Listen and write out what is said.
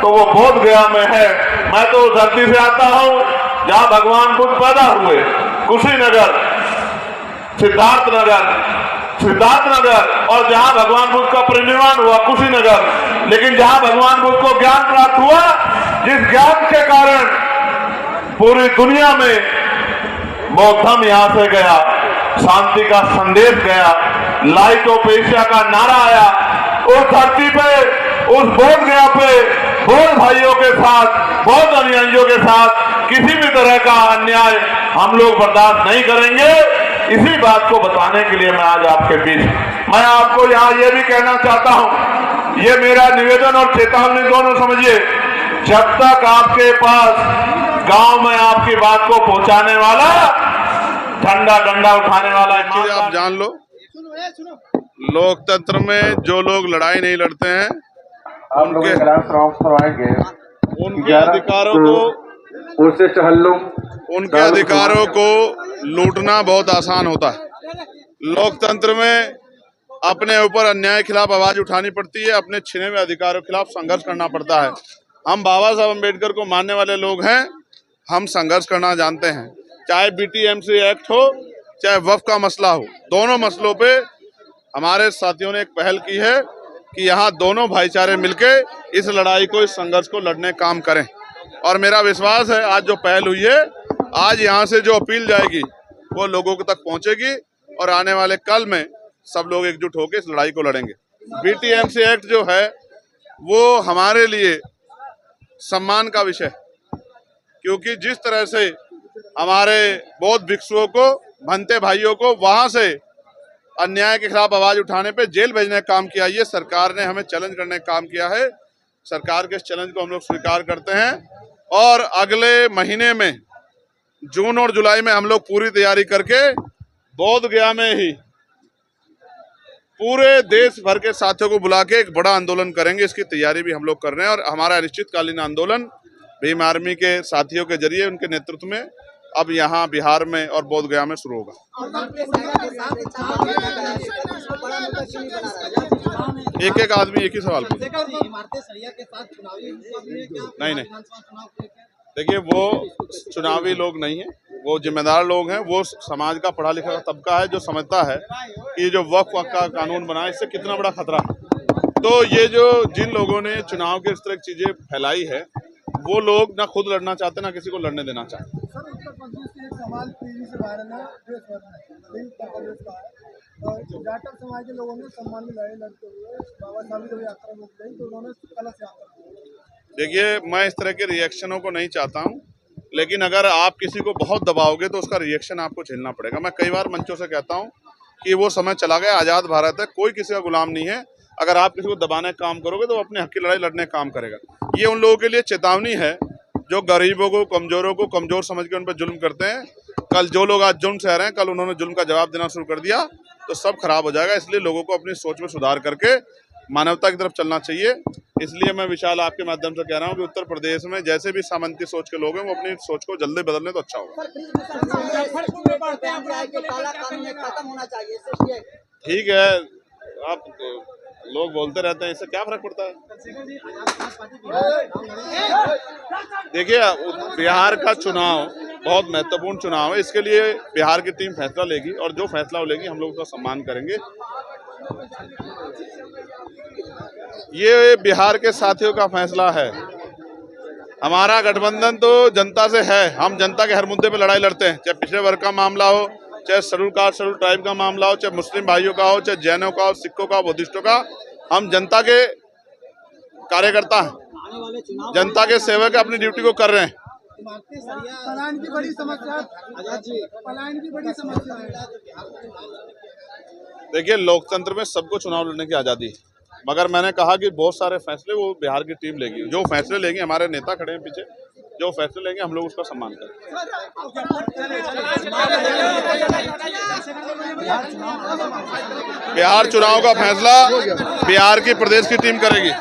तो वो बोध गया में है। मैं तो उस धरती से आता हूँ जहाँ भगवान बुद्ध पैदा हुए, कुशीनगर, सिद्धार्थनगर, और जहाँ भगवान बुद्ध का परिनिर्वाण हुआ कुशीनगर। लेकिन जहाँ भगवान बुद्ध को ज्ञान प्राप्त हुआ, जिस ज्ञान के कारण पूरी दुनिया में बौद्धम यहाँ से गया, शांति का संदेश गया, लाइट ऑफ एशिया का नारा आया, उस धरती पे, उस बोध गया पे बौद्ध भाइयों के साथ, बौद्ध अनुयायियों के साथ किसी भी तरह का अन्याय हम लोग बर्दाश्त नहीं करेंगे। इसी बात को बताने के लिए मैं आज आपके बीच, मैं आपको यहाँ ये भी कहना चाहता हूँ, ये मेरा निवेदन और चेतावनी दोनों समझिए, जब तक आपके पास गांव में आपकी बात को पहुंचाने वाला, डंडा उठाने वाला, आप जान लो, लोकतंत्र में जो लोग लड़ाई नहीं लड़ते हैं उनके अधिकारों को लूटना बहुत आसान होता है। लोकतंत्र में अपने ऊपर अन्याय के खिलाफ आवाज उठानी पड़ती है, अपने छिने हुए अधिकारों के खिलाफ संघर्ष करना पड़ता है। हम बाबा साहब अम्बेडकर को मानने वाले लोग हैं, हम संघर्ष करना जानते हैं। चाहे BTMC एक्ट हो, चाहे वक्फ का मसला हो, दोनों मसलों पे हमारे साथियों ने एक पहल की है कि यहाँ दोनों भाईचारे मिलके इस लड़ाई को, इस संघर्ष को लड़ने काम करें। और मेरा विश्वास है आज जो पहल हुई है, आज यहाँ से जो अपील जाएगी वो लोगों तक पहुँचेगी और आने वाले कल में सब लोग एकजुट होकर इस लड़ाई को लड़ेंगे। BTMC एक्ट जो है वो हमारे लिए सम्मान का विषय, क्योंकि जिस तरह से हमारे बौद्ध भिक्षुओं को, भंते भाइयों को वहां से अन्याय के खिलाफ आवाज उठाने पे जेल भेजने का काम किया, ये सरकार ने हमें चैलेंज करने का काम किया है। सरकार के इस चैलेंज को हम लोग स्वीकार करते हैं और अगले महीने में जून और जुलाई में हम लोग पूरी तैयारी करके बोध गया में ही पूरे देश भर के साथियों को बुला के एक बड़ा आंदोलन करेंगे। इसकी तैयारी भी हम लोग कर रहे हैं और हमारा अनिश्चितकालीन आंदोलन भीम आर्मी के साथियों के जरिए, उनके नेतृत्व में अब यहाँ बिहार में और बोध गया में शुरू होगा। एक आदमी एक ही सवाल पूछे। नहीं, देखिए वो चुनावी लोग नहीं है, वो जिम्मेदार लोग हैं, वो समाज का पढ़ा लिखा तबका है जो समझता है कि जो वक्फ का कानून बना है इससे कितना बड़ा खतरा है। तो ये जो जिन लोगों ने चुनाव के इस तरह की चीजें फैलाई है, वो लोग ना खुद लड़ना चाहते, ना किसी को लड़ने देना चाहते। सवाल तेजी से वायरल है, उत्तर प्रदेश का है। जाटव समाज के लोगों ने सम्मान में लड़ाई लड़ते हुए बाबा साहब की यात्रा रोक दी, तो उन्होंने कलश यात्रा। देखिए, मैं इस तरह के रिएक्शनों को नहीं चाहता हूं, लेकिन अगर आप किसी को बहुत दबाओगे तो उसका रिएक्शन आपको झेलना पड़ेगा। मैं कई बार मंचों से कहता हूं कि वो समय चला गया, आज़ाद भारत है, कोई किसी का गुलाम नहीं है। अगर आप किसी को दबाने का काम करोगे तो वो अपने हक की लड़ाई लड़ने का काम करेगा। ये उन लोगों के लिए चेतावनी है जो गरीबों को, कमजोरों को कमजोर समझ के उन पर जुल्म करते हैं। कल जो लोग आज जुल्म सह रहे हैं, कल उन्होंने जुल्म का जवाब देना शुरू कर दिया तो सब खराब हो जाएगा। इसलिए लोगों को अपनी सोच में सुधार करके मानवता की तरफ चलना चाहिए। इसलिए मैं विशाल आपके माध्यम से कह रहा हूँ कि उत्तर प्रदेश में जैसे भी सामंती सोच के लोग हैं वो अपनी सोच को जल्दी बदल लें तो अच्छा होगा। ठीक है, आप लोग बोलते रहते हैं, इससे क्या फर्क पड़ता है। देखिए, बिहार का चुनाव बहुत महत्वपूर्ण चुनाव है, इसके लिए बिहार की टीम फैसला लेगी और जो फैसला वो लेगी हम लोग उसका सम्मान करेंगे। ये बिहार के साथियों का फैसला है। हमारा गठबंधन तो जनता से है, हम जनता के हर मुद्दे पे लड़ाई लड़ते हैं, चाहे पिछड़े वर्ग का मामला हो, चाहे शेड्यूल कास्ट शेड्यूल ट्राइब का मामला हो, चाहे मुस्लिम भाइयों का हो, चाहे जैनों का हो, सिखों का, बुद्धिस्टों का। हम जनता के कार्यकर्ता हैं, जनता के सेवक अपनी ड्यूटी को कर रहे हैं। पलायन की बड़ी समस्या है। देखिए, लोकतंत्र में सबको चुनाव लड़ने की आज़ादी है, मगर मैंने कहा कि बहुत सारे फैसले वो बिहार की टीम लेगी। जो फैसले लेंगे, हमारे नेता खड़े हैं पीछे, जो फैसले लेंगे हम लोग उसका सम्मान करेंगे। बिहार चुनाव का फैसला बिहार की प्रदेश की टीम करेगी।